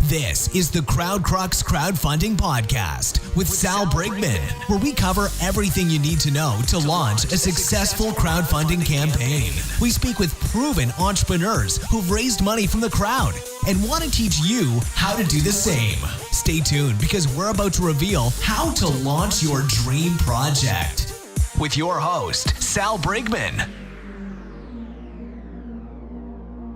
This is the Crowdcrux Crowdfunding Podcast with Sal Brigman, where we cover everything you need to know to launch a successful crowdfunding campaign. We speak with proven entrepreneurs who've raised money from the crowd and want to teach you how to do the same. Stay tuned because we're about to reveal how to launch your dream project. With your host, Sal Brigman.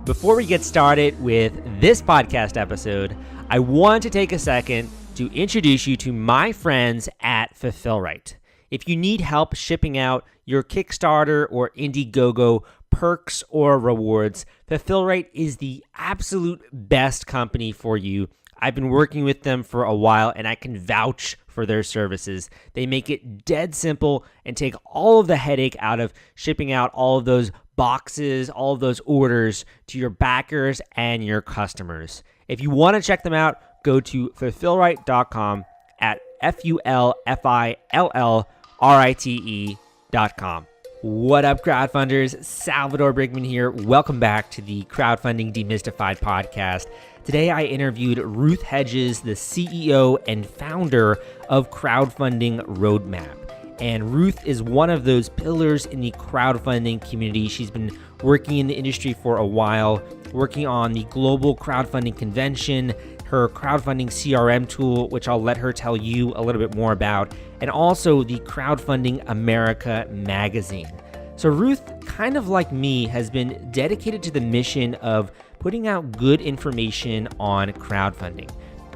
Before we get started with this podcast episode, I want to take a second to introduce you to my friends at Fulfillrite. If you need help shipping out your Kickstarter or Indiegogo perks or rewards, Fulfillrite is the absolute best company for you. I've been working with them for a while and I can vouch for their services. They make it dead simple and take all of the headache out of shipping out all of those boxes, all of those orders to your backers and your customers. If you want to check them out, go to fulfillrite.com at fulfillrite.com. What up, crowdfunders? Salvador Brigman here. Welcome back to the Crowdfunding Demystified podcast. Today, I interviewed Ruth Hedges, the CEO and founder of Crowdfunding Roadmap. And Ruth is one of those pillars in the crowdfunding community. She's been working in the industry for a while, working on the Global Crowdfunding Convention, her crowdfunding CRM tool, which I'll let her tell you a little bit more about, and also the Crowdfunding America magazine. So Ruth, kind of like me, has been dedicated to the mission of putting out good information on crowdfunding,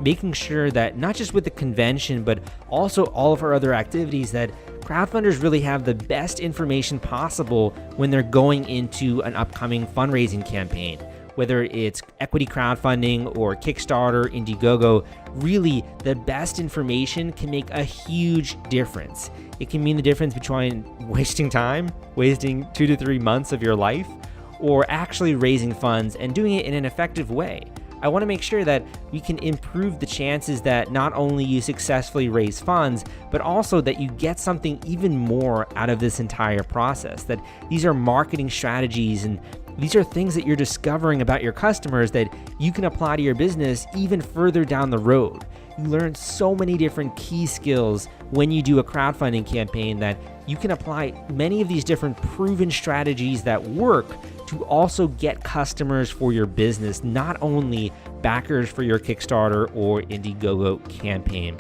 making sure that not just with the convention, but also all of her other activities, that crowdfunders really have the best information possible when they're going into an upcoming fundraising campaign. Whether it's equity crowdfunding or Kickstarter, Indiegogo, really the best information can make a huge difference. It can mean the difference between wasting time, wasting 2 to 3 months of your life, or actually raising funds and doing it in an effective way. I want to make sure that we can improve the chances that not only you successfully raise funds, but also that you get something even more out of this entire process, that these are marketing strategies and these are things that you're discovering about your customers that you can apply to your business even further down the road. You learn so many different key skills when you do a crowdfunding campaign that you can apply many of these different proven strategies that work to also get customers for your business, not only backers for your Kickstarter or Indiegogo campaign.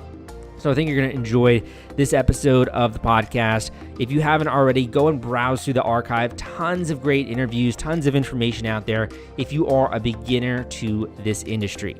So I think you're going to enjoy this episode of the podcast. If you haven't already, go and browse through the archive. Tons of great interviews, tons of information out there if you are a beginner to this industry.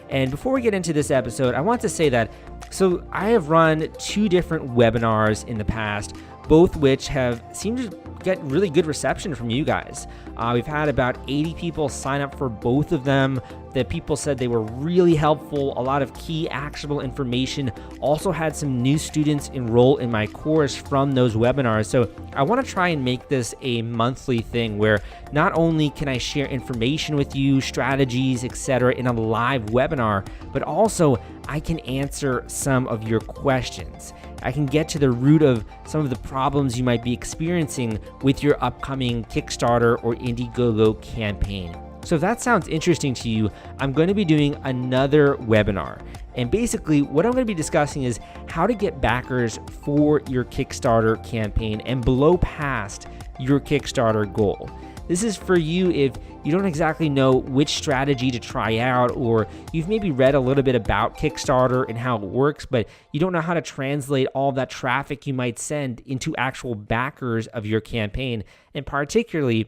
And before we get into this episode, I want to say that, so I have run 2 different webinars in the past, both which have seemed to get really good reception from you guys. We've had about 80 people sign up for both of them. The people said they were really helpful, a lot of key actionable information. Also had some new students enroll in my course from those webinars. So I want to try and make this a monthly thing where not only can I share information with you, strategies, etc. in a live webinar, but also I can answer some of your questions. I can get to the root of some of the problems you might be experiencing with your upcoming Kickstarter or Indiegogo campaign. So if that sounds interesting to you, I'm going to be doing another webinar. And basically what I'm going to be discussing is how to get backers for your Kickstarter campaign and blow past your Kickstarter goal. This is for you if you don't exactly know which strategy to try out, or you've maybe read a little bit about Kickstarter and how it works, but you don't know how to translate all that traffic you might send into actual backers of your campaign. And particularly,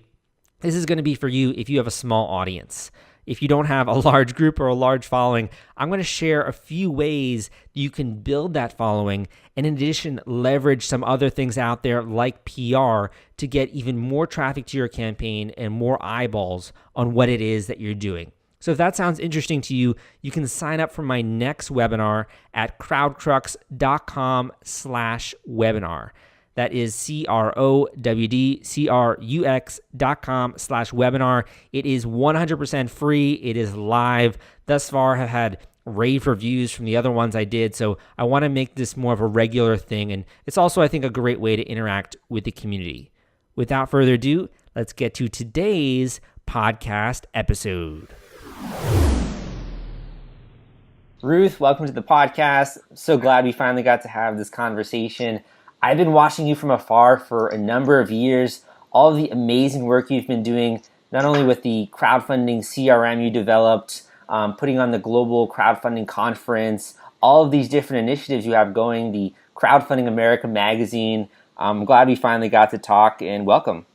this is going to be for you if you have a small audience. If you don't have a large group or a large following, I'm going to share a few ways you can build that following, and in addition, leverage some other things out there like PR to get even more traffic to your campaign and more eyeballs on what it is that you're doing. So if that sounds interesting to you, you can sign up for my next webinar at crowdcrux.com/webinar. That is crowdcrux.com/webinar. It is 100% free. It is live. Thus far, have had rave reviews from the other ones I did. So I want to make this more of a regular thing. And it's also, I think, a great way to interact with the community. Without further ado, let's get to today's. today's podcast episode. Ruth, welcome to the podcast. So glad we finally got to have this conversation. I've been watching you from afar for a number of years, all of the amazing work you've been doing, not only with the crowdfunding CRM you developed, putting on the Global Crowdfunding Conference, all of these different initiatives you have going, the Crowdfunding America magazine. I'm glad we finally got to talk, and welcome.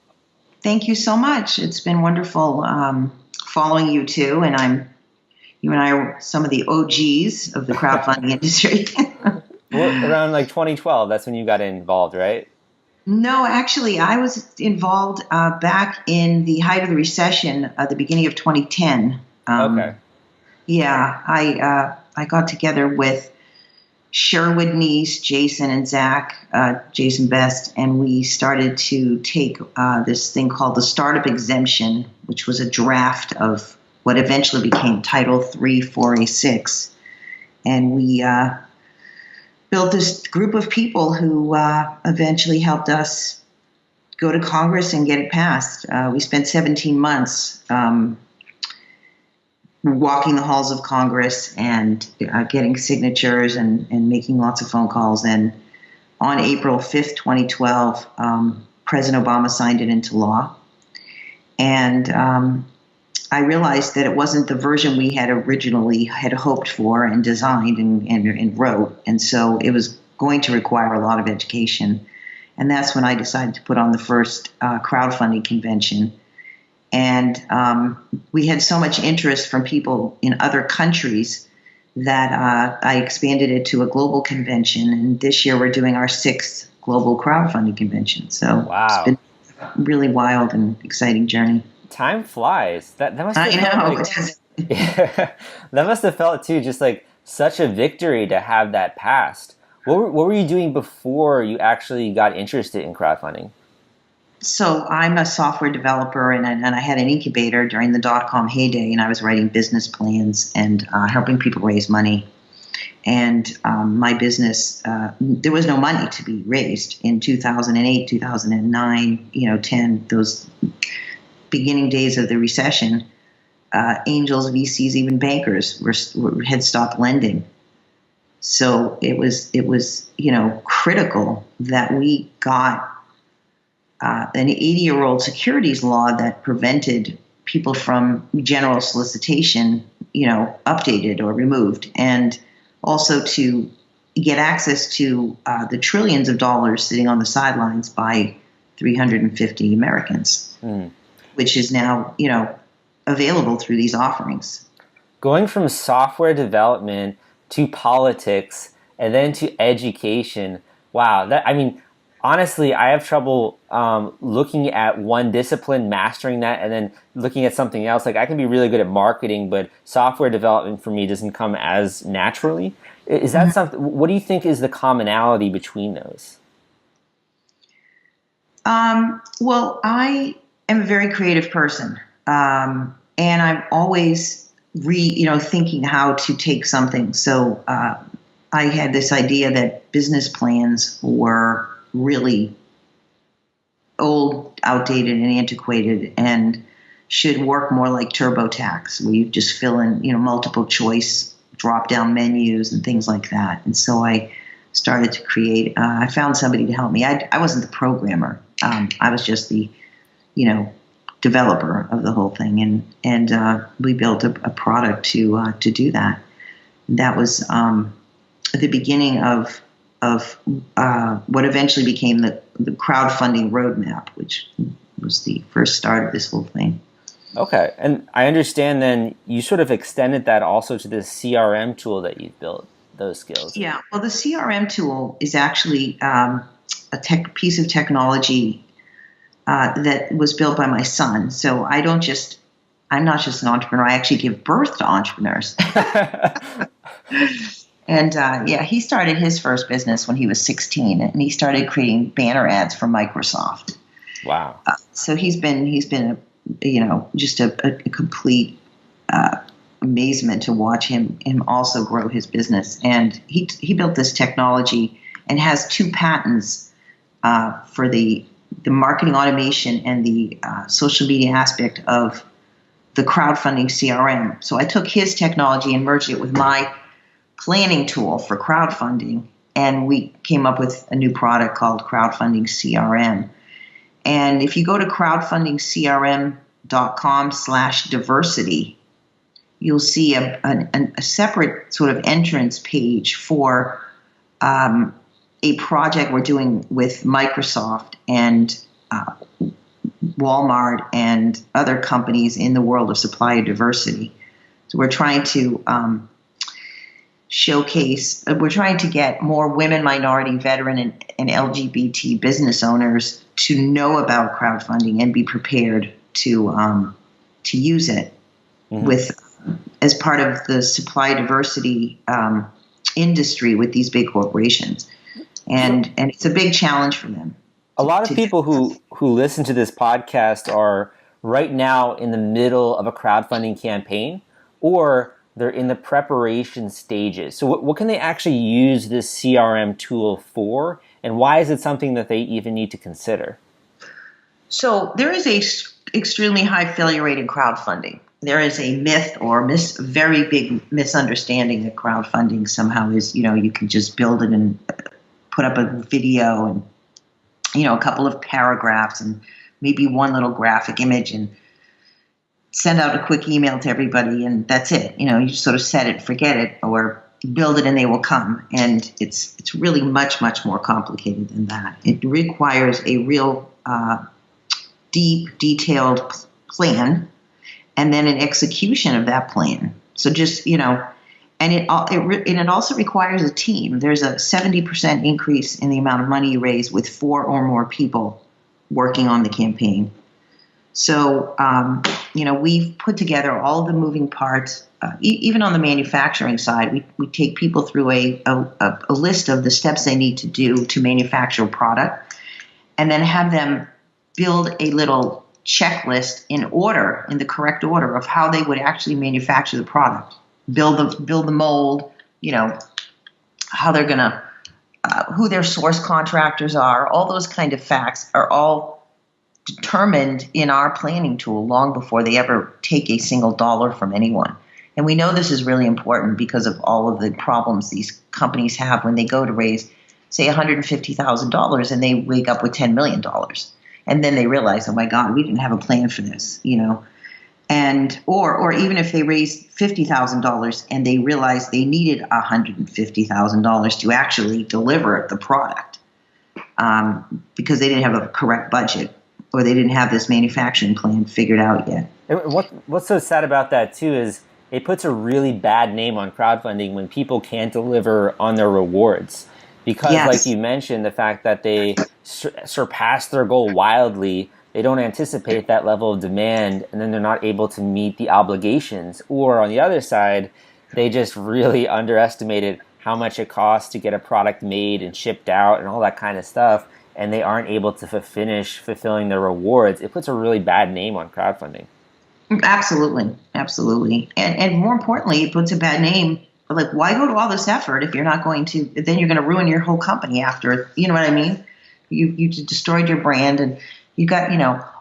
Thank you so much. It's been wonderful following you too, and you and I are some of the OGs of the crowdfunding industry. Around like 2012, that's when you got involved, right? No, actually, I was involved back in the height of the recession at the beginning of 2010. Okay. Yeah, I got together with Sherwood Neese, Jason, and Zach, Jason Best, and we started to take this thing called the Startup Exemption, which was a draft of what eventually became Title III 4A6. And we built this group of people who eventually helped us go to Congress and get it passed. We spent 17 months walking the halls of Congress and getting signatures and making lots of phone calls. And on April 5th, 2012, President Obama signed it into law. And I realized that it wasn't the version we had originally had hoped for and designed and wrote. And so it was going to require a lot of education. And that's when I decided to put on the first crowdfunding convention. And we had so much interest from people in other countries that I expanded it to a global convention. And this year we're doing our 6th global crowdfunding convention. So It's been a really wild and exciting journey. Time flies. That must have that must have felt too, just like such a victory to have that passed. What were you doing before you actually got interested in crowdfunding? So I'm a software developer, and I had an incubator during the dot-com heyday, and I was writing business plans and helping people raise money. And my business, there was no money to be raised in 2008, 2009, 10, those beginning days of the recession. Angels, VCs, even bankers had stopped lending. So it was critical that we got an 80-year-old securities law that prevented people from general solicitation, updated or removed, and also to get access to the trillions of dollars sitting on the sidelines by 350 Americans, which is now, available through these offerings. Going from software development to politics and then to education, wow, honestly, I have trouble looking at one discipline, mastering that, and then looking at something else. Like I can be really good at marketing, but software development for me doesn't come as naturally. Is that something? What do you think is the commonality between those? Well, I am a very creative person, and I'm always thinking how to take something. So I had this idea that business plans were really old, outdated, and antiquated, and should work more like TurboTax, where you just fill in, multiple choice drop-down menus and things like that. And so I started to create. I found somebody to help me. I wasn't the programmer. I was just the, developer of the whole thing, and we built a product to do that. That was the beginning of what eventually became the crowdfunding roadmap, which was the first start of this whole thing. Okay. And I understand then you sort of extended that also to this CRM tool that you've built, those skills. Yeah. Well, the CRM tool is actually a piece of technology that was built by my son. So I'm not just an entrepreneur. I actually give birth to entrepreneurs. And he started his first business when he was 16, and he started creating banner ads for Microsoft. Wow! So he's been just a complete amazement to watch him also grow his business. And he built this technology and has 2 patents for the marketing automation and the social media aspect of the crowdfunding CRM. So I took his technology and merged it with my planning tool for crowdfunding, and we came up with a new product called Crowdfunding CRM. And if you go to crowdfundingcrm.com/diversity, you'll see a separate sort of entrance page for a project we're doing with Microsoft and Walmart and other companies in the world of supplier diversity. So we're trying to we're trying to get more women, minority, veteran, and LGBT business owners to know about crowdfunding and be prepared to use it as part of the supply diversity industry with these big corporations. And it's a big challenge for them. A lot of people who listen to this podcast are right now in the middle of a crowdfunding campaign, or they're in the preparation stages. So what can they actually use this CRM tool for, and why is it something that they even need to consider? So there is a extremely high failure rate in crowdfunding. There is a myth or very big misunderstanding that crowdfunding somehow is, you can just build it and put up a video and, a couple of paragraphs and maybe one little graphic image and send out a quick email to everybody and that's it. You just sort of set it, forget it, or build it and they will come. And it's really much, much more complicated than that. It requires a real deep, detailed plan and then an execution of that plan. So just, and it also requires a team. There's a 70% increase in the amount of money you raise with 4 or more people working on the campaign. So, we've put together all the moving parts. Even on the manufacturing side, we take people through a list of the steps they need to do to manufacture a product, and then have them build a little checklist in the correct order of how they would actually manufacture the product. Build the mold, how they're gonna, who their source contractors are. All those kind of facts are all determined in our planning tool long before they ever take a single dollar from anyone. And we know this is really important because of all of the problems these companies have when they go to raise, say, $150,000 and they wake up with $10 million. And then they realize, oh my God, we didn't have a plan for this, And or even if they raised $50,000 and they realized they needed $150,000 to actually deliver the product because they didn't have a correct budget or they didn't have this manufacturing plan figured out yet. What's so sad about that too is it puts a really bad name on crowdfunding when people can't deliver on their rewards. Because like you mentioned, the fact that they surpass their goal wildly, they don't anticipate that level of demand, and then they're not able to meet the obligations. Or on the other side, they just really underestimated how much it costs to get a product made and shipped out and all that kind of stuff, and they aren't able to finish fulfilling their rewards. It puts a really bad name on crowdfunding. Absolutely. And more importantly, it puts a bad name. Like, why go to all this effort if you're not going to, then you're going to ruin your whole company after, you know what I mean? You destroyed your brand and you got,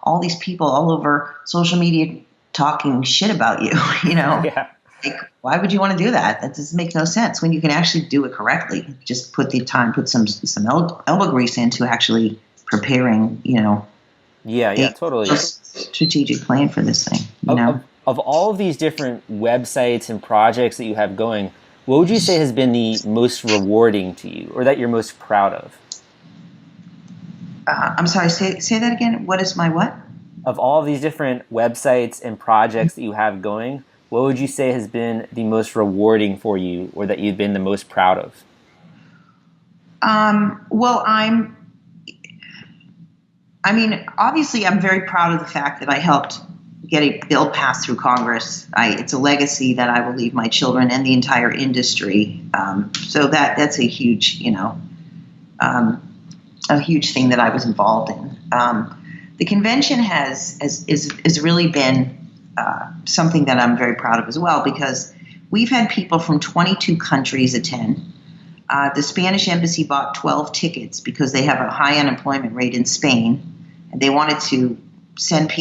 all these people all over social media talking shit about you, Yeah. Like, why would you want to do that? That doesn't make no sense when you can actually do it correctly. Just put the time, put some elbow grease into actually preparing, Yeah, totally. Strategic plan for this thing, Of all of these different websites and projects that you have going, what would you say has been the most rewarding to you or that you're most proud of? I'm sorry, say that again. What is my what? Of all of these different websites and projects that you have going, what would you say has been the most rewarding for you or that you've been the most proud of? Well, obviously I'm very proud of the fact that I helped get a bill passed through Congress. It's a legacy that I will leave my children and the entire industry. So that's a huge, a huge thing that I was involved in. The convention has really been something that I'm very proud of as well, because we've had people from 22 countries attend. The Spanish embassy bought 12 tickets because they have a high unemployment rate in Spain, and they wanted to send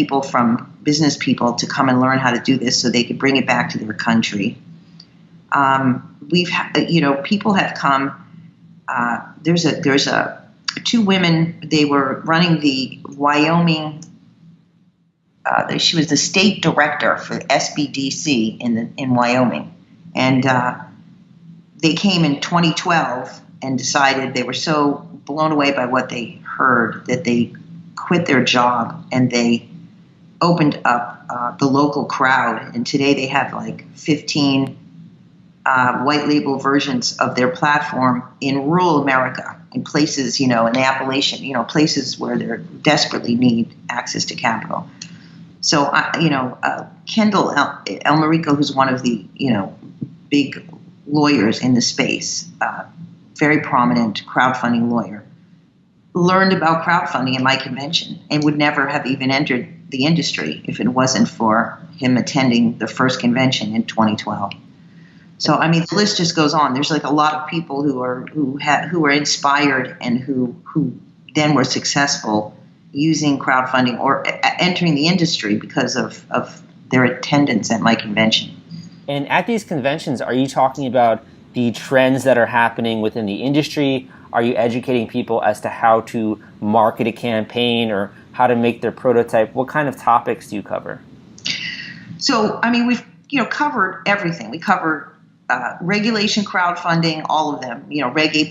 business people to come and learn how to do this so they could bring it back to their country. people have come. There's two women. They were running the Wyoming. She was the state director for SBDC in Wyoming, and they came in 2012 and decided they were so blown away by what they heard that they quit their job and they opened up the local crowd. And today they have like 15 white label versions of their platform in rural America, in places, in the Appalachian, places where they desperately need access to capital. So, Kendall Elmarico, who's one of the, big lawyers in the space, very prominent crowdfunding lawyer, learned about crowdfunding at my convention and would never have even entered the industry if it wasn't for him attending the first convention in 2012. So, the list just goes on. There's like a lot of people who are inspired and who then were successful using crowdfunding or entering the industry because of their attendance at my convention. And at these conventions, are you talking about the trends that are happening within the industry? Are you educating people as to how to market a campaign or how to make their prototype? What kind of topics do you cover? So, we've covered everything. We cover regulation crowdfunding, all of them, Reg A+,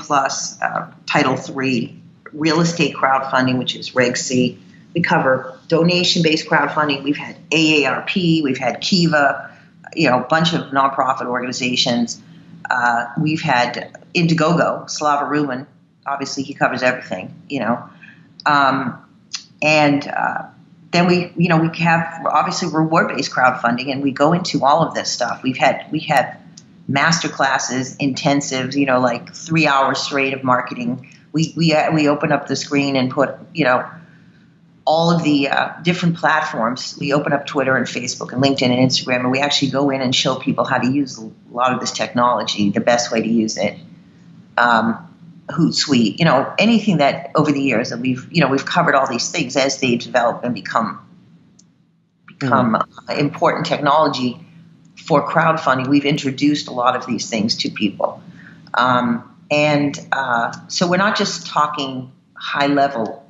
Title III, real estate crowdfunding, which is Reg C. We cover donation-based crowdfunding. We've had AARP, we've had Kiva, a bunch of nonprofit organizations. We've had Indiegogo, Slava Ruben. Obviously, he covers everything, then we have obviously reward-based crowdfunding, and we go into all of this stuff. We had master classes, intensives, like 3 hours straight of marketing. We open up the screen and put, all of the different platforms. We open up Twitter and Facebook and LinkedIn and Instagram, and we actually go in and show people how to use a lot of this technology, the best way to use it. Hootsuite, anything that over the years that we've covered all these things as they develop and become important technology for crowdfunding. We've introduced a lot of these things to people. So we're not just talking high level,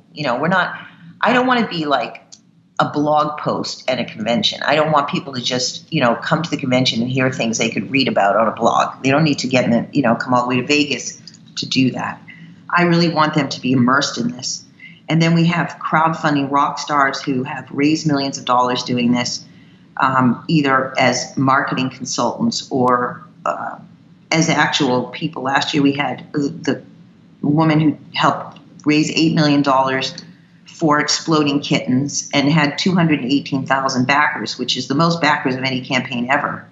I don't want to be like a blog post at a convention. I don't want people to just, come to the convention and hear things they could read about on a blog. They don't need to come all the way to Vegas to do that. I really want them to be immersed in this. And then we have crowdfunding rockstars who have raised millions of dollars doing this, either as marketing consultants or as actual people. Last year we had the woman who helped raise $8 million for Exploding Kittens and had 218,000 backers, which is the most backers of any campaign ever.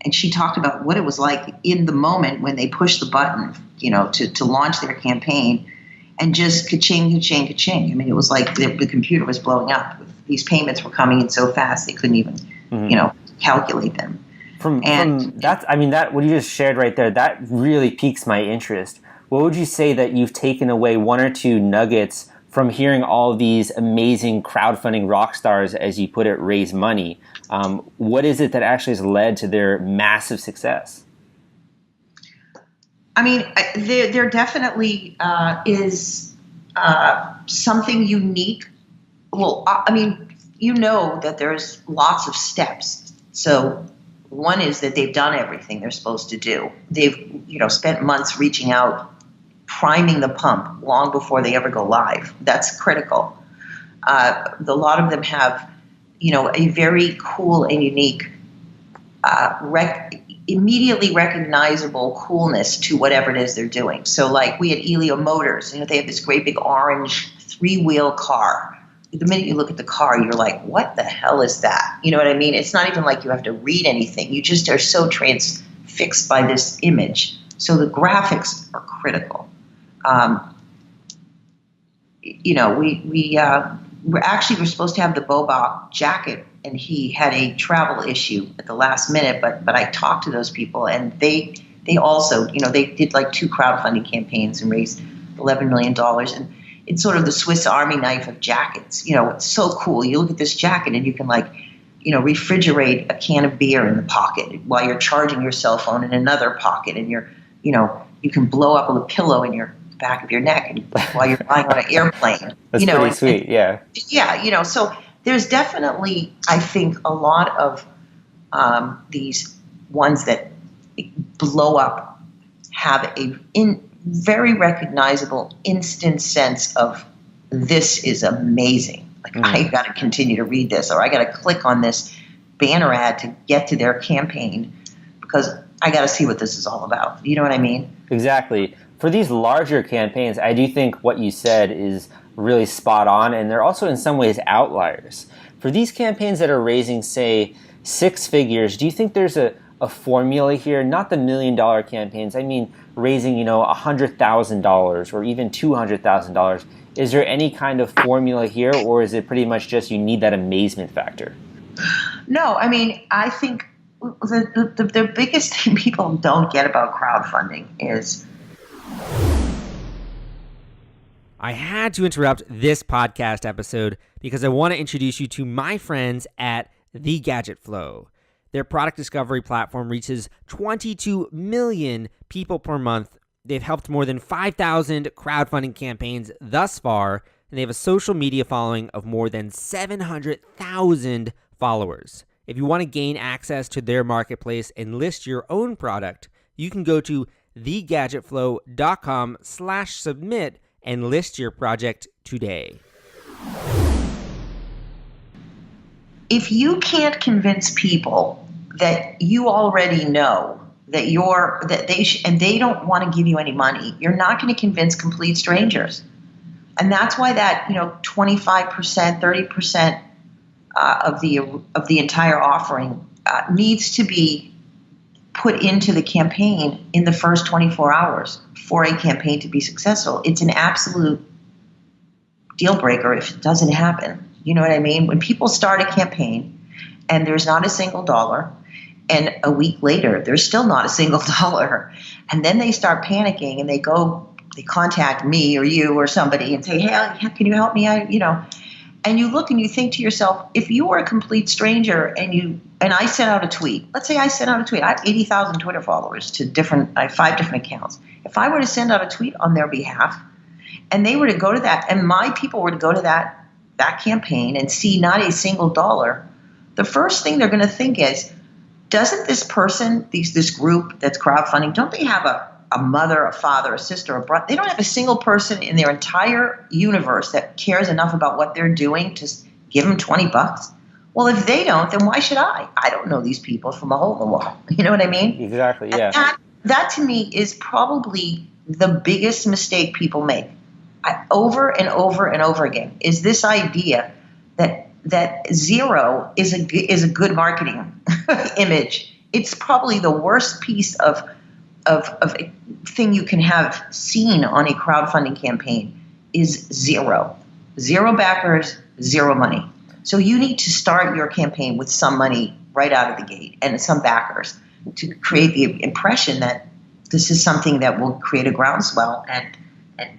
And she talked about what it was like in the moment when they pushed the button, to launch their campaign, and just ka-ching, ka-ching, ka-ching. It was like the computer was blowing up. These payments were coming in so fast they couldn't even, calculate them. From that, what you just shared right there, that really piques my interest. What would you say that you've taken away one or two nuggets from hearing all of these amazing crowdfunding rock stars, as you put it, raise money? What is it that actually has led to their massive success? There definitely is something unique. Well, that there's lots of steps. So one is that they've done everything they're supposed to do. They've, spent months reaching out, priming the pump long before they ever go live. That's critical. A lot of them have, a very cool and unique, immediately recognizable coolness to whatever it is they're doing. So like we had Elio Motors, they have this great big orange 3-wheel car. The minute you look at the car, you're like, what the hell is that? You know what I mean? It's not even like you have to read anything. You just are so transfixed by this image. So the graphics are critical. We're supposed to have the Bobak jacket, and he had a travel issue at the last minute, but I talked to those people, and they also, they did like 2 crowdfunding campaigns and raised $11 million. And it's sort of the Swiss Army knife of jackets. It's so cool. You look at this jacket and you can refrigerate a can of beer in the pocket while you're charging your cell phone in another pocket, and you can blow up a pillow in your back of your neck while you're flying on an airplane. That's pretty sweet, yeah. Yeah, so there's definitely, I think, a lot of these ones that blow up have a very recognizable instant sense of, this is amazing. Like, I got to continue to read this, or I got to click on this banner ad to get to their campaign because I got to see what this is all about. You know what I mean? Exactly. For these larger campaigns, I do think what you said is really spot on, and they're also in some ways outliers. For these campaigns that are raising, say, 6 figures, do you think there's a formula here? Not the $1 million campaigns. I mean, raising, $100,000 or even $200,000. Is there any kind of formula here, or is it pretty much just you need that amazement factor? No, I mean, I think the biggest thing people don't get about crowdfunding is... I had to interrupt this podcast episode because I want to introduce you to my friends at The Gadget Flow. Their product discovery platform reaches 22 million people per month. They've helped more than 5,000 crowdfunding campaigns thus far, and they have a social media following of more than 700,000 followers. If you want to gain access to their marketplace and list your own product, you can go to thegadgetflow.com/submit and list your project today. If you can't convince people that you already know that and they don't want to give you any money, you're not going to convince complete strangers. And that's why that 25%, 30% of the entire offering needs to be put into the campaign in the first 24 hours for a campaign to be successful. It's an absolute deal breaker if it doesn't happen. You know what I mean? When people start a campaign and there's not a single dollar, and a week later there's still not a single dollar, and then they start panicking and they contact me or you or somebody and say, hey, can you help me out? And you look and you think to yourself, if you were a complete stranger and I sent out a tweet, let's say I sent out a tweet, I have 80,000 Twitter followers I have 5 different accounts. If I were to send out a tweet on their behalf and they were to go to that, and my people were to go to that campaign and see not a single dollar, the first thing they're going to think is, doesn't this person, this group that's crowdfunding, don't they have a mother, a father, a sister, a brother? They don't have a single person in their entire universe that cares enough about what they're doing to give them $20. Well, if they don't, then why should I? I don't know these people from a hole in the wall. You know what I mean? Exactly, yeah. And that to me is probably the biggest mistake people make. Over and over and over again is this idea that zero is a good marketing image. It's probably the worst piece of a thing you can have seen on a crowdfunding campaign is zero. Zero backers, zero money. So you need to start your campaign with some money right out of the gate and some backers to create the impression that this is something that will create a groundswell and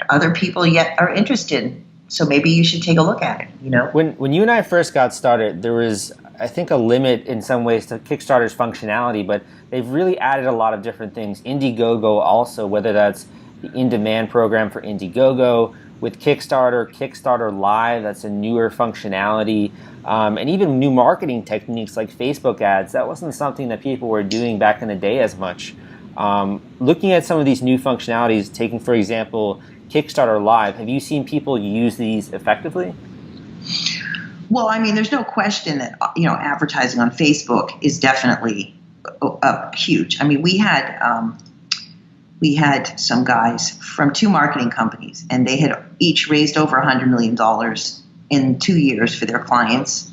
other people yet are interested. So maybe you should take a look at it, When you and I first got started, there was, I think, a limit in some ways to Kickstarter's functionality, but they've really added a lot of different things. Indiegogo also, whether that's the in-demand program for Indiegogo, with Kickstarter Live, that's a newer functionality, and even new marketing techniques like Facebook ads. That wasn't something that people were doing back in the day as much. Looking at some of these new functionalities, taking, for example, Kickstarter Live, have you seen people use these effectively? Well, I mean, there's no question that, advertising on Facebook is definitely huge. I mean, we had some guys from 2 marketing companies, and they had each raised over $100 million in 2 years for their clients.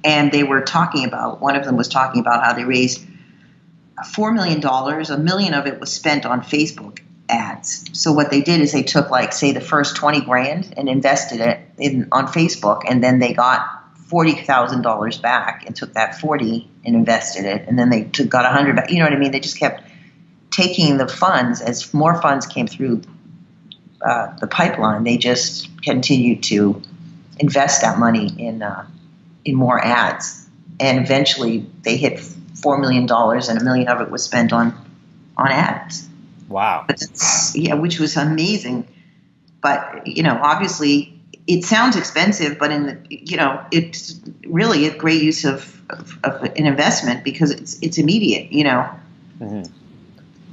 And they were one of them was talking about how they raised $4 million. $1 million of it was spent on Facebook ads. So what they did is they took, say the first $20,000 and invested it on Facebook, and then they got $40,000 back and took that 40 and invested it, and then they got 100 back. You know what I mean? They just kept taking the funds as more funds came through the pipeline. They just continued to invest that money in more ads. and eventually they hit $4 million, and $1 million of it was spent on ads. Wow. Yeah, which was amazing. But, obviously it sounds expensive, but it's really a great use of an investment because it's immediate, Mm-hmm.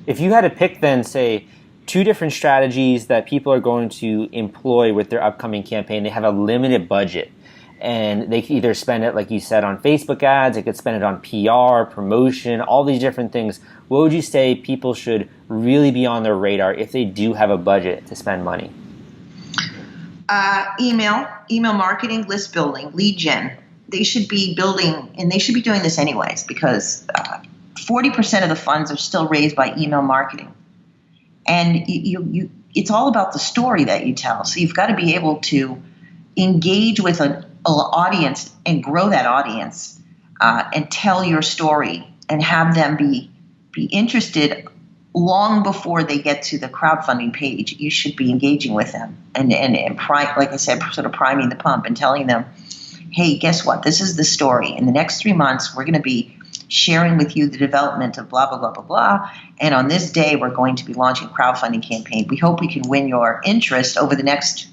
If you had to pick then, say, 2 different strategies that people are going to employ with their upcoming campaign, they have a limited budget. And they can either spend it, like you said, on Facebook ads, they could spend it on PR, promotion, all these different things. What would you say people should really be on their radar if they do have a budget to spend money? Email marketing, list building, lead gen. They should be building, and they should be doing this anyways, because 40% of the funds are still raised by email marketing. And it's all about the story that you tell. So you've got to be able to engage with an audience and grow that audience and tell your story and have them be interested long before they get to the crowdfunding page. You should be engaging with them and like I said, sort of priming the pump and telling them, hey, guess what? This is the story. In the next 3 months, we're going to be sharing with you the development of blah, blah, blah, blah, blah. And on this day, we're going to be launching a crowdfunding campaign. We hope we can win your interest over the next,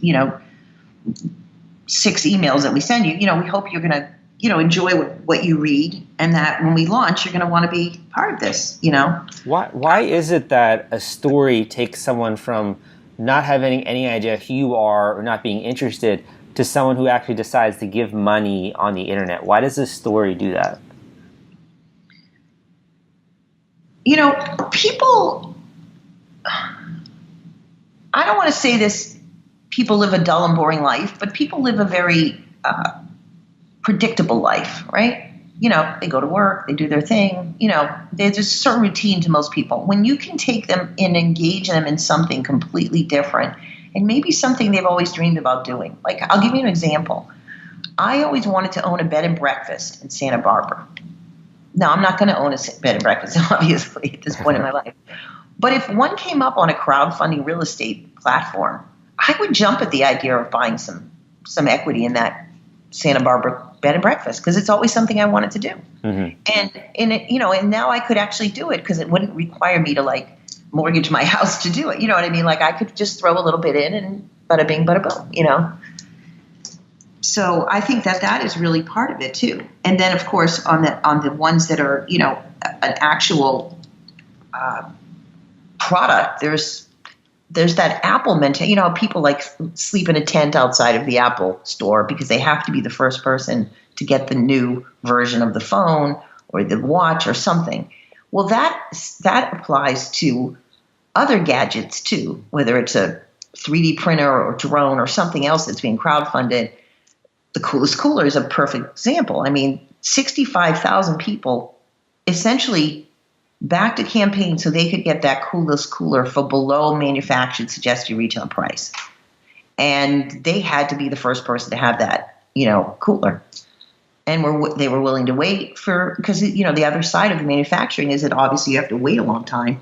6 emails that we send you. We hope you're going to, enjoy what you read, and that when we launch, you're going to want to be part of this, Why is it that a story takes someone from not having any idea who you are or not being interested to someone who actually decides to give money on the internet? Why does this story do that? People, I don't want to say this, people live a dull and boring life, but people live a very predictable life, right? They go to work, they do their thing, there's a certain routine to most people. When you can take them and engage them in something completely different, and maybe something they've always dreamed about doing. Like, I'll give you an example. I always wanted to own a bed and breakfast in Santa Barbara. Now, I'm not going to own a bed and breakfast, obviously, at this point in my life. But if one came up on a crowdfunding real estate platform, I would jump at the idea of buying some equity in that Santa Barbara bed and breakfast, because it's always something I wanted to do. Mm-hmm. And now I could actually do it because it wouldn't require me to mortgage my house to do it. You know what I mean? I could just throw a little bit in and bada bing, bada boom, So I think that is really part of it too. And then, of course, on the ones that are, an actual product, there's that Apple mentality. People sleep in a tent outside of the Apple store because they have to be the first person to get the new version of the phone or the watch or something. Well, that applies to other gadgets too, whether it's a 3D printer or drone or something else that's being crowdfunded. The coolest cooler is a perfect example. 65,000 people essentially backed a campaign so they could get that coolest cooler for below manufactured suggested retail price. And they had to be the first person to have that, cooler. And they were willing to wait because the other side of the manufacturing is that obviously you have to wait a long time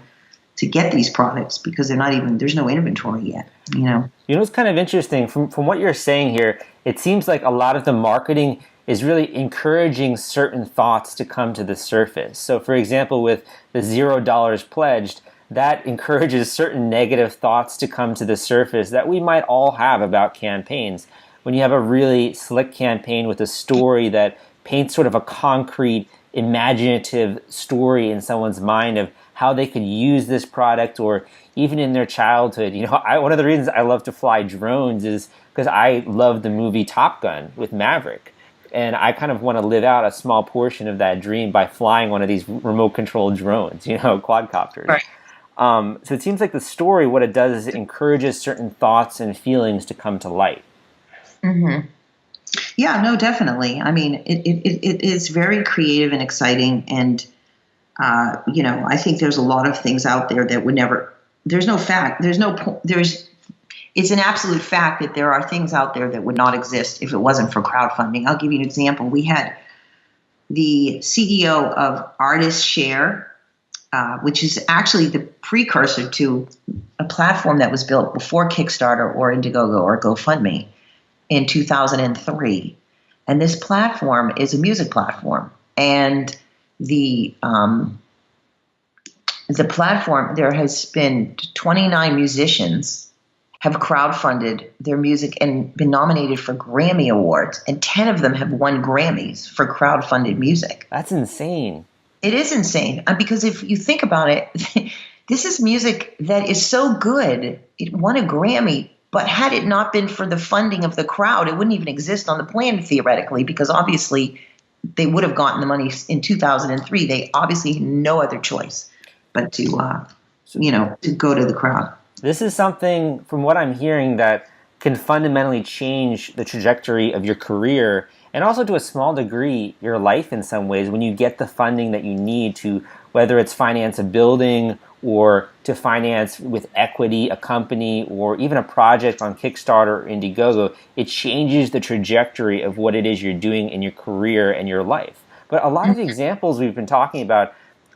to get these products because there's no inventory yet, It's kind of interesting from what you're saying here. It seems like a lot of the marketing is really encouraging certain thoughts to come to the surface. So for example, with the $0 pledged, that encourages certain negative thoughts to come to the surface that we might all have about campaigns. When you have a really slick campaign with a story that paints sort of a concrete, imaginative story in someone's mind of how they could use this product, or even in their childhood. One of the reasons I love to fly drones is because I love the movie Top Gun with Maverick. And I kind of want to live out a small portion of that dream by flying one of these remote-controlled drones, quadcopters. Right. So it seems like the story, what it does is it encourages certain thoughts and feelings to come to light. Mm-hmm. Yeah, no, definitely. It is very creative and exciting. And, I think there's a lot of things out there that would never, there's no fact, it's an absolute fact that there are things out there that would not exist if it wasn't for crowdfunding. I'll give you an example. We had the CEO of Artist Share, which is actually the precursor to a platform that was built before Kickstarter or Indiegogo or GoFundMe in 2003. And this platform is a music platform. And the platform, there has been 29 musicians have crowdfunded their music and been nominated for Grammy Awards, and 10 of them have won Grammys for crowdfunded music. That's insane. It is insane because if you think about it, this is music that is so good, it won a Grammy, but had it not been for the funding of the crowd, it wouldn't even exist on the planet theoretically, because obviously they would have gotten the money in 2003. They obviously had no other choice but to go to the crowd. This is something, from what I'm hearing, that can fundamentally change the trajectory of your career and also to a small degree your life in some ways when you get the funding that you need to, whether it's finance a building or to finance with equity a company or even a project on Kickstarter or Indiegogo. It changes the trajectory of what it is you're doing in your career and your life. But a lot of the examples we've been talking about,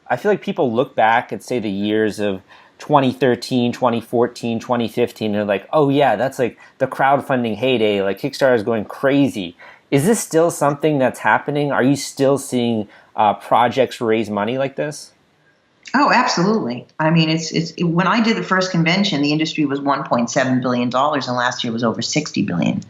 I feel like people look back at, say, the years of 2013, 2014, 2015, and they're like, oh yeah, that's like the crowdfunding heyday, like Kickstarter is going crazy. Is this still something that's happening? Are you still seeing projects raise money like this? Oh, absolutely. I mean, it's when I did the first convention, the industry was $1.7 billion, and last year was over $60 billion.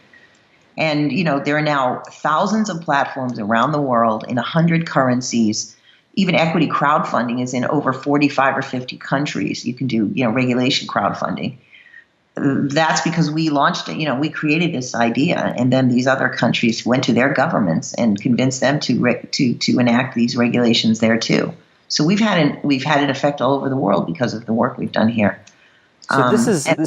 And, there are now thousands of platforms around the world in 100 currencies. Even equity crowdfunding is in over 45 or 50 countries. You can do, regulation crowdfunding. That's because we launched it. We created this idea, and then these other countries went to their governments and convinced them to enact these regulations there too. So we've had an effect all over the world because of the work we've done here. So this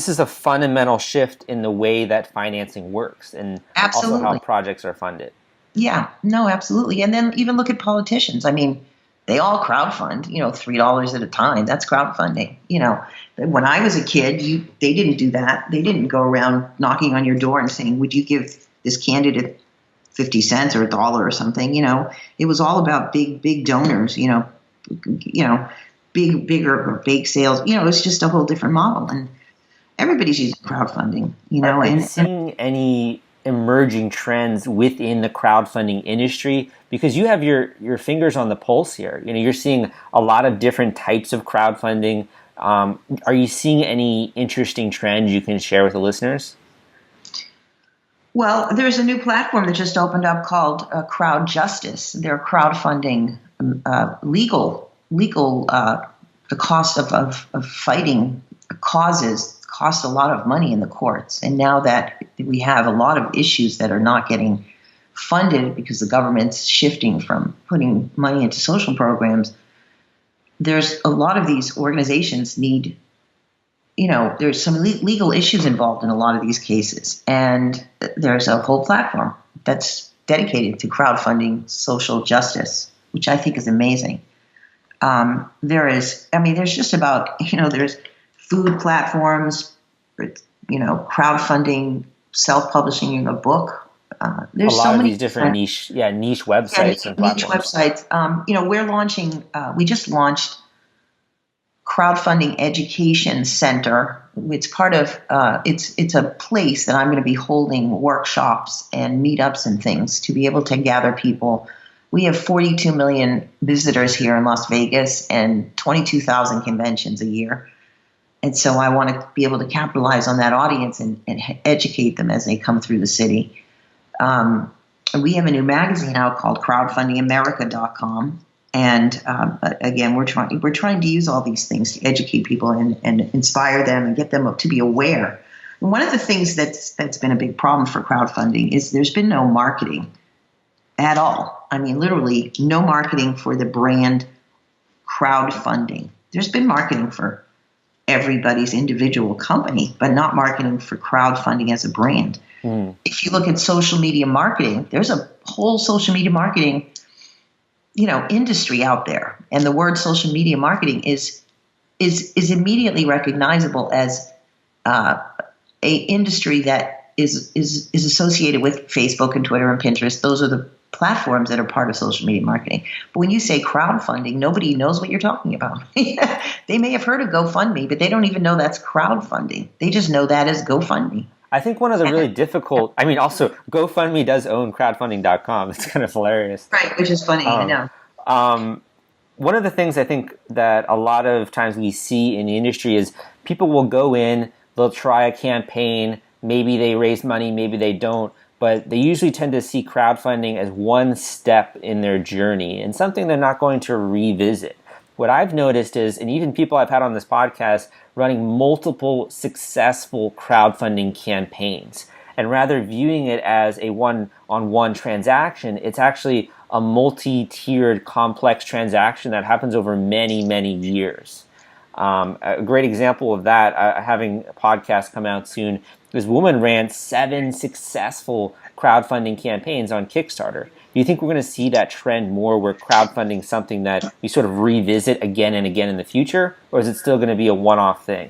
is a fundamental shift in the way that financing works, and absolutely. Also how projects are funded. Yeah, no, absolutely. And then even look at politicians. I mean, they all crowdfund, $3 at a time. That's crowdfunding. When I was a kid, they didn't do that. They didn't go around knocking on your door and saying, would you give this candidate 50 cents or $1 or something? It was all about big donors, bigger or bake sales. It's just a whole different model. And everybody's using crowdfunding, Are you seeing any emerging trends within the crowdfunding industry? Because you have your fingers on the pulse here. You're seeing a lot of different types of crowdfunding. Are you seeing any interesting trends you can share with the listeners? Well, there's a new platform that just opened up called Crowd Justice. They're crowdfunding legal. The cost of fighting causes cost a lot of money in the courts. And now that we have a lot of issues that are not getting funded because the government's shifting from putting money into social programs, there's a lot of these organizations need, there's some legal issues involved in a lot of these cases. And there's a whole platform that's dedicated to crowdfunding social justice, which I think is amazing. There's just about, there's food platforms, crowdfunding, self-publishing a book. There's a lot so of many these different niche websites and platforms. Niche websites. We're launching. We just launched Crowdfunding Education Center. It's part of. It's a place that I'm going to be holding workshops and meetups and things to be able to gather people. We have 42 million visitors here in Las Vegas and 22,000 conventions a year. And so I want to be able to capitalize on that audience and educate them as they come through the city. We have a new magazine out called crowdfundingamerica.com. And again, we're trying to use all these things to educate people and inspire them and get them to be aware. And one of the things that's been a big problem for crowdfunding is there's been no marketing at all. I mean, literally no marketing for the brand crowdfunding. There's been marketing for everybody's individual company, but not marketing for crowdfunding as a brand. If you look at social media marketing, there's a whole social media marketing, industry out there. And the word social media marketing is immediately recognizable as a industry that is associated with Facebook and Twitter and Pinterest. Those are the platforms that are part of social media marketing. But when you say crowdfunding, nobody knows what you're talking about. They may have heard of GoFundMe, but they don't even know that's crowdfunding. They just know that as GoFundMe. I think one of the really difficult, I mean, also GoFundMe does own crowdfunding.com. It's kind of hilarious. Right, which is funny, I know. One of the things I think that a lot of times we see in the industry is people will go in, they'll try a campaign, maybe they raise money, maybe they don't, but they usually tend to see crowdfunding as one step in their journey and something they're not going to revisit. What I've noticed is, and even people I've had on this podcast, running multiple successful crowdfunding campaigns. And rather viewing it as a one-on-one transaction, it's actually a multi-tiered complex transaction that happens over many, many years. A great example of that, having a podcast come out soon, this woman ran 7 successful crowdfunding campaigns on Kickstarter. Do you think we're going to see that trend more where crowdfunding is something that we sort of revisit again and again in the future, or is it still going to be a one-off thing?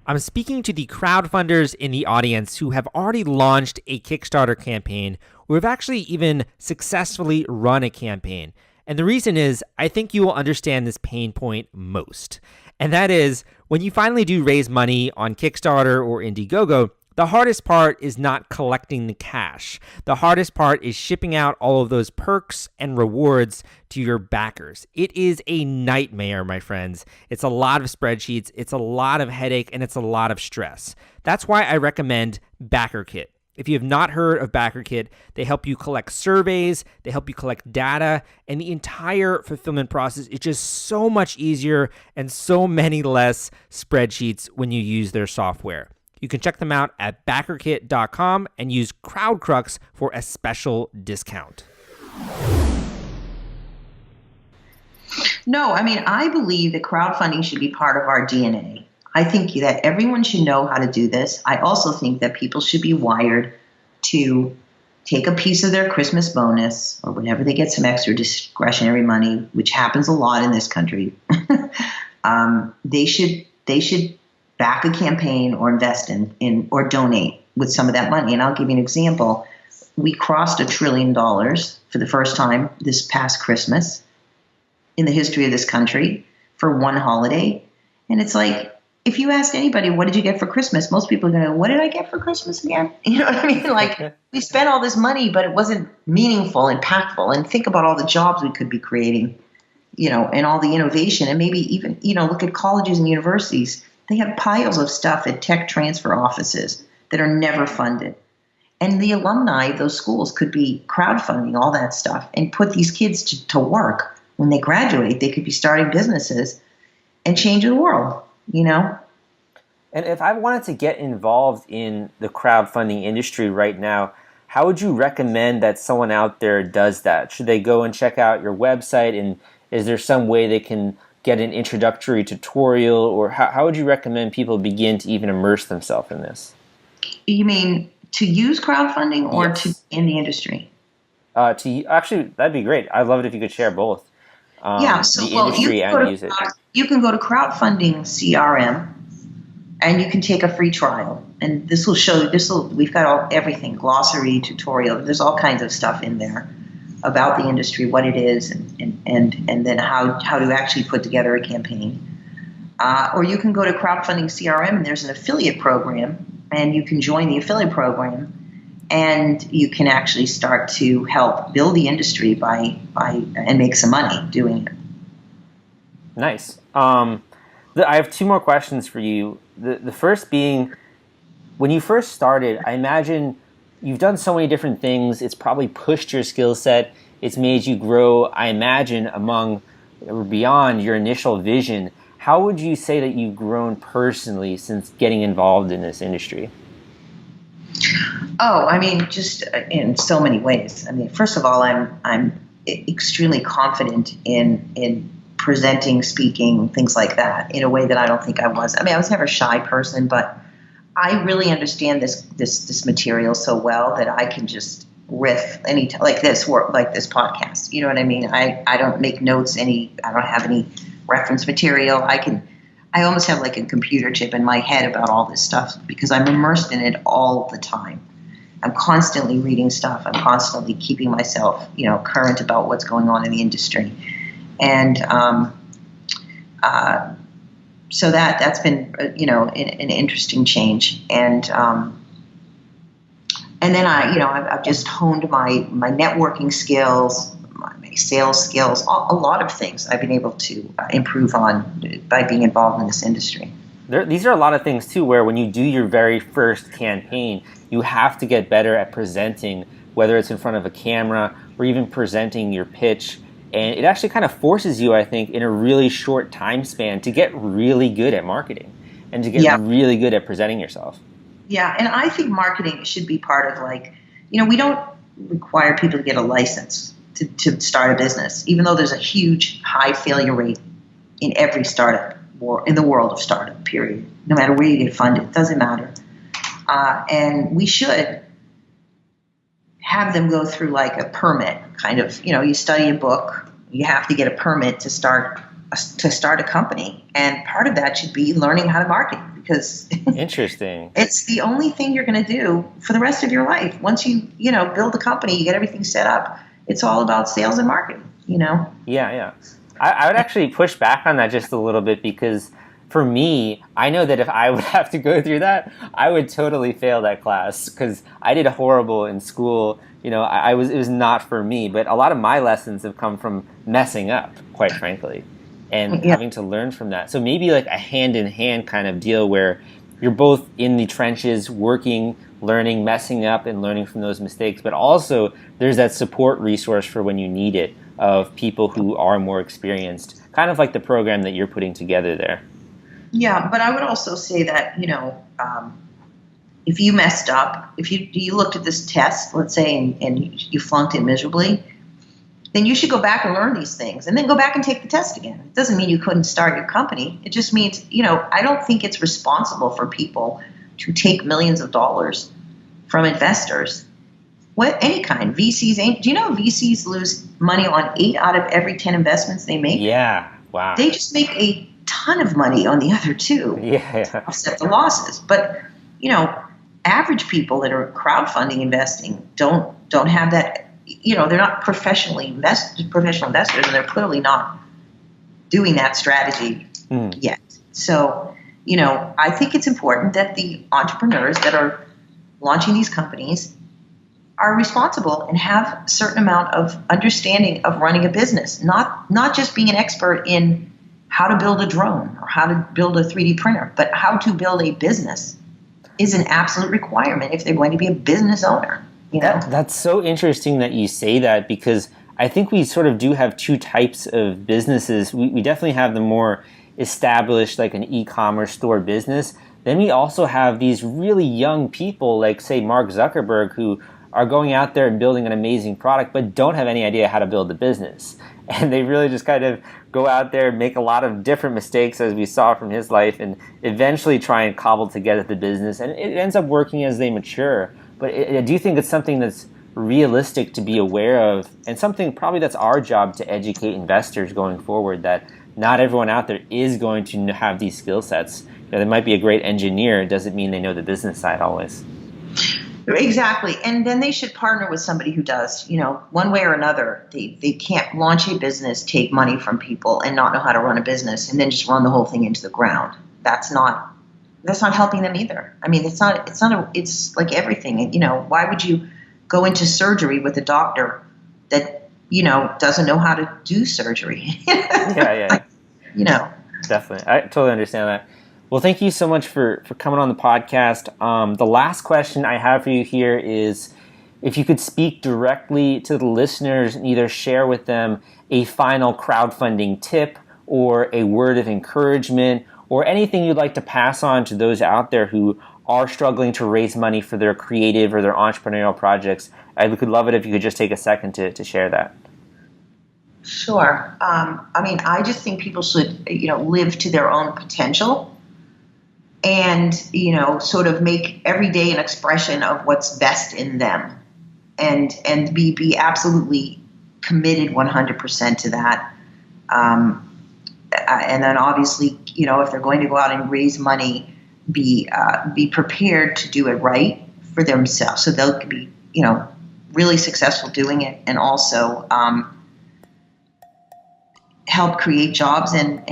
I'm speaking to the crowdfunders in the audience who have already launched a Kickstarter campaign or have actually even successfully run a campaign. And the reason is, I think you will understand this pain point most. And that is, when you finally do raise money on Kickstarter or Indiegogo, the hardest part is not collecting the cash. The hardest part is shipping out all of those perks and rewards to your backers. It is a nightmare, my friends. It's a lot of spreadsheets, it's a lot of headache, and it's a lot of stress. That's why I recommend BackerKit. If you have not heard of BackerKit, they help you collect surveys, they help you collect data, and the entire fulfillment process is just so much easier and so many less spreadsheets when you use their software. You can check them out at backerkit.com and use CrowdCrux for a special discount. No, I mean, I believe that crowdfunding should be part of our DNA. I think that everyone should know how to do this. I also think that people should be wired to take a piece of their Christmas bonus or whenever they get some extra discretionary money, which happens a lot in this country. They should back a campaign or invest in or donate with some of that money. And I'll give you an example. We crossed $1 trillion for the first time this past Christmas in the history of this country for one holiday. And it's like, if you asked anybody, what did you get for Christmas? Most people are going to go, what did I get for Christmas again? You know what I mean? Like, we spent all this money, but it wasn't meaningful, impactful. And think about all the jobs we could be creating, you know, and all the innovation. And maybe even, you know, look at colleges and universities. They have piles of stuff at tech transfer offices that are never funded. And the alumni of those schools could be crowdfunding all that stuff and put these kids to work. When they graduate, they could be starting businesses and changing the world, you know? And if I wanted to get involved in the crowdfunding industry right now, how would you recommend that someone out there does that? Should they go and check out your website? And is there some way they can get an introductory tutorial, or how would you recommend people begin to even immerse themselves in this? You mean to use crowdfunding or Yes. to in the industry? Actually, that'd be great. I'd love it if you could share both. So the industry and use it. You can go to Crowdfunding CRM, and you can take a free trial. And this will show you. We've got everything, glossary, tutorial. There's all kinds of stuff in there about the industry, what it is, and then how to actually put together a campaign. Or you can go to Crowdfunding CRM, and there's an affiliate program, and you can join the affiliate program, and you can actually start to help build the industry and make some money doing it. Nice. I have 2 more questions for you. The first being, when you first started, I imagine you've done so many different things. It's probably pushed your skill set. It's made you grow, I imagine, among or beyond your initial vision. How would you say that you've grown personally since getting involved in this industry? Oh, I mean, just in so many ways. I mean, first of all, I'm extremely confident in presenting, speaking, things like that in a way that I don't think I was. I mean, I was never a shy person, but I really understand this material so well that I can just riff like this podcast. You know what I mean? I don't make notes I don't have any reference material. I almost have like a computer chip in my head about all this stuff because I'm immersed in it all the time. I'm constantly reading stuff. I'm constantly keeping myself, current about what's going on in the industry. And so that's been an interesting change, and then I've just honed my networking skills, my sales skills, a lot of things I've been able to improve on by being involved in this industry. These are a lot of things too, where when you do your very first campaign, you have to get better at presenting, whether it's in front of a camera or even presenting your pitch. And it actually kind of forces you, I think, in a really short time span to get really good at marketing and to get really good at presenting yourself. Yeah, and I think marketing should be part of we don't require people to get a license to start a business, even though there's a huge high failure rate in every startup or in the world of startup, period. No matter where you get funded, it doesn't matter. And we should have them go through a permit, kind of, you study a book, you have to get a permit to start a company. And part of that should be learning how to market, because interesting. It's the only thing you're going to do for the rest of your life. Once you build a company, you get everything set up, it's all about sales and marketing, Yeah. I would actually push back on that just a little bit, because for me, I know that if I would have to go through that, I would totally fail that class, because I did horrible in school. It was not for me. But a lot of my lessons have come from messing up, quite frankly, and having to learn from that. So maybe a hand-in-hand kind of deal where you're both in the trenches, working, learning, messing up, and learning from those mistakes. But also there's that support resource for when you need it, of people who are more experienced, kind of like the program that you're putting together there. Yeah, but I would also say that, if you messed up, if you looked at this test, let's say, and you flunked it miserably, then you should go back and learn these things and then go back and take the test again. It doesn't mean you couldn't start your company. It just means, I don't think it's responsible for people to take millions of dollars from investors. Any kind, VCs. Do you know VCs lose money on 8 out of every 10 investments they make? Yeah, wow. They just make a ton of money on the other 2, offset the losses. But average people that are crowdfunding investing don't have that. They're not professional investors, and they're clearly not doing that strategy yet. So I think it's important that the entrepreneurs that are launching these companies are responsible and have a certain amount of understanding of running a business, not just being an expert in how to build a drone or how to build a 3D printer, but how to build a business is an absolute requirement if they're going to be a business owner. That's so interesting that you say that, because I think we sort of do have 2 types of businesses. We definitely have the more established, like an e-commerce store business. Then we also have these really young people, like say Mark Zuckerberg, who are going out there and building an amazing product, but don't have any idea how to build a business. And they really just kind of go out there and make a lot of different mistakes, as we saw from his life, and eventually try and cobble together the business. And it ends up working as they mature. But I do think it's something that's realistic to be aware of, and something probably that's our job to educate investors going forward, that not everyone out there is going to have these skill sets. They might be a great engineer. It doesn't mean they know the business side always. Exactly. And then they should partner with somebody who does, one way or another. They can't launch a business, take money from people, and not know how to run a business, and then just run the whole thing into the ground. That's not helping them either. I mean, it's like everything. Why would you go into surgery with a doctor that, doesn't know how to do surgery? Yeah. Definitely. I totally understand that. Well, thank you so much for coming on the podcast. The last question I have for you here is, if you could speak directly to the listeners and either share with them a final crowdfunding tip or a word of encouragement, or anything you'd like to pass on to those out there who are struggling to raise money for their creative or their entrepreneurial projects, I would love it if you could just take a second to share that. Sure. I just think people should, live to their own potential, and, sort of make every day an expression of what's best in them, and be absolutely committed 100% to that. And then obviously, if they're going to go out and raise money, be prepared to do it right for themselves, so they'll be, really successful doing it, and also help create jobs and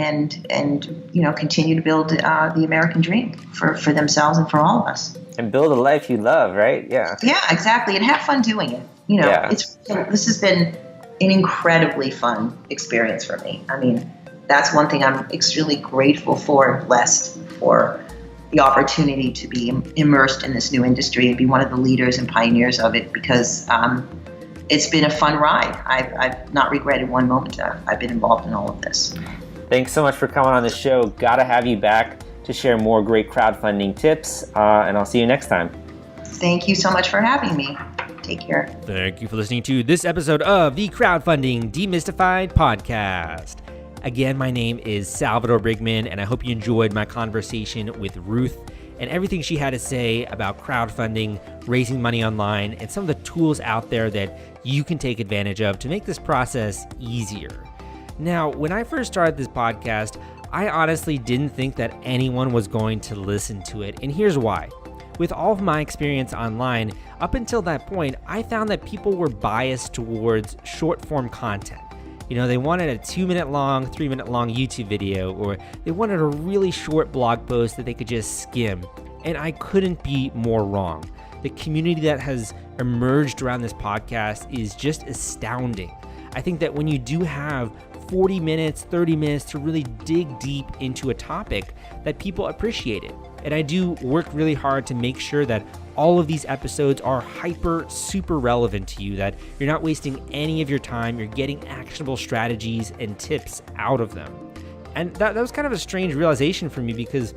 continue to build the American dream for themselves and for all of us. And build a life you love, right? Yeah. Yeah, exactly. And have fun doing it. This has been an incredibly fun experience for me. I mean, that's one thing I'm extremely grateful for, blessed for the opportunity to be immersed in this new industry and be one of the leaders and pioneers of it, because it's been a fun ride. I've not regretted one moment I've been involved in all of this. Thanks so much for coming on the show. Got to have you back to share more great crowdfunding tips, and I'll see you next time. Thank you so much for having me. Take care. Thank you for listening to this episode of the Crowdfunding Demystified podcast. Again, my name is Salvador Brigman, and I hope you enjoyed my conversation with Ruth and everything she had to say about crowdfunding, raising money online, and some of the tools out there that you can take advantage of to make this process easier. Now, when I first started this podcast, I honestly didn't think that anyone was going to listen to it, and here's why. With all of my experience online, up until that point, I found that people were biased towards short-form content. They wanted a 2-minute long, 3-minute long YouTube video, or they wanted a really short blog post that they could just skim. And I couldn't be more wrong. The community that has emerged around this podcast is just astounding. I think that when you do have 40 minutes, 30 minutes to really dig deep into a topic, that people appreciate it. And I do work really hard to make sure that all of these episodes are super relevant to you, that you're not wasting any of your time, you're getting actionable strategies and tips out of them. And that was kind of a strange realization for me, because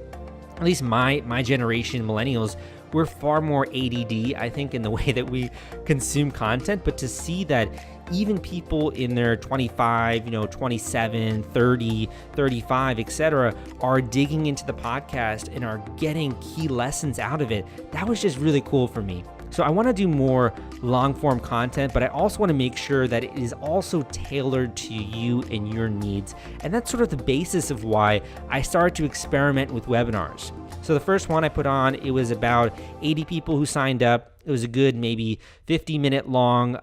at least my generation, millennials, we're far more ADD, I think, in the way that we consume content. But to see that even people in their 25, 27, 30, 35, etc., are digging into the podcast and are getting key lessons out of it, that was just really cool for me. So I want to do more long form content, but I also want to make sure that it is also tailored to you and your needs. And that's sort of the basis of why I started to experiment with webinars. So the first one I put on, it was about 80 people who signed up. It was a good maybe 50-minute long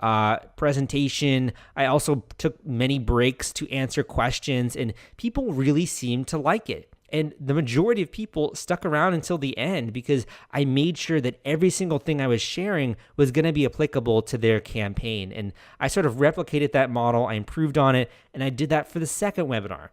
presentation. I also took many breaks to answer questions, and people really seemed to like it. And the majority of people stuck around until the end, because I made sure that every single thing I was sharing was going to be applicable to their campaign. And I sort of replicated that model. I improved on it, and I did that for the second webinar.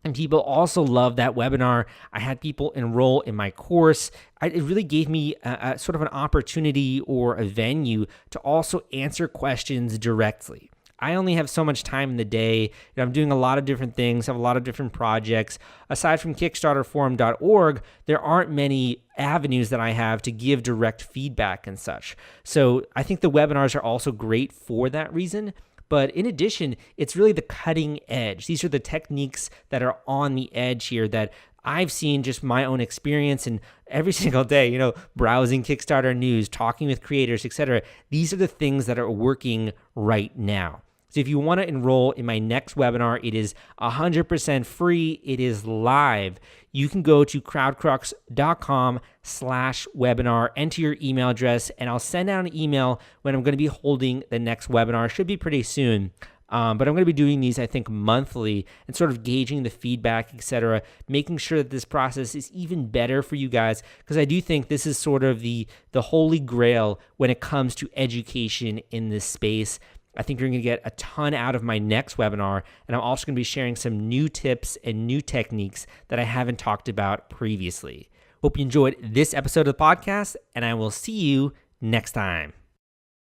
And people also loved that webinar. I had people enroll in my course. It really gave me a sort of an opportunity or a venue to also answer questions directly. I only have so much time in the day. I'm doing a lot of different things, have a lot of different projects. Aside from kickstarterforum.org, there aren't many avenues that I have to give direct feedback and such. So I think the webinars are also great for that reason. But in addition, it's really the cutting edge. These are the techniques that are on the edge here that I've seen, just my own experience, and every single day, browsing Kickstarter news, talking with creators, etc. These are the things that are working right now. So if you want to enroll in my next webinar, it is 100% free. It is live. You can go to crowdcrux.com/webinar, enter your email address, and I'll send out an email when I'm going to be holding the next webinar. It should be pretty soon. But I'm going to be doing these, I think, monthly, and sort of gauging the feedback, etc., making sure that this process is even better for you guys, because I do think this is sort of the holy grail when it comes to education in this space. I think you're going to get a ton out of my next webinar, and I'm also going to be sharing some new tips and new techniques that I haven't talked about previously. Hope you enjoyed this episode of the podcast, and I will see you next time.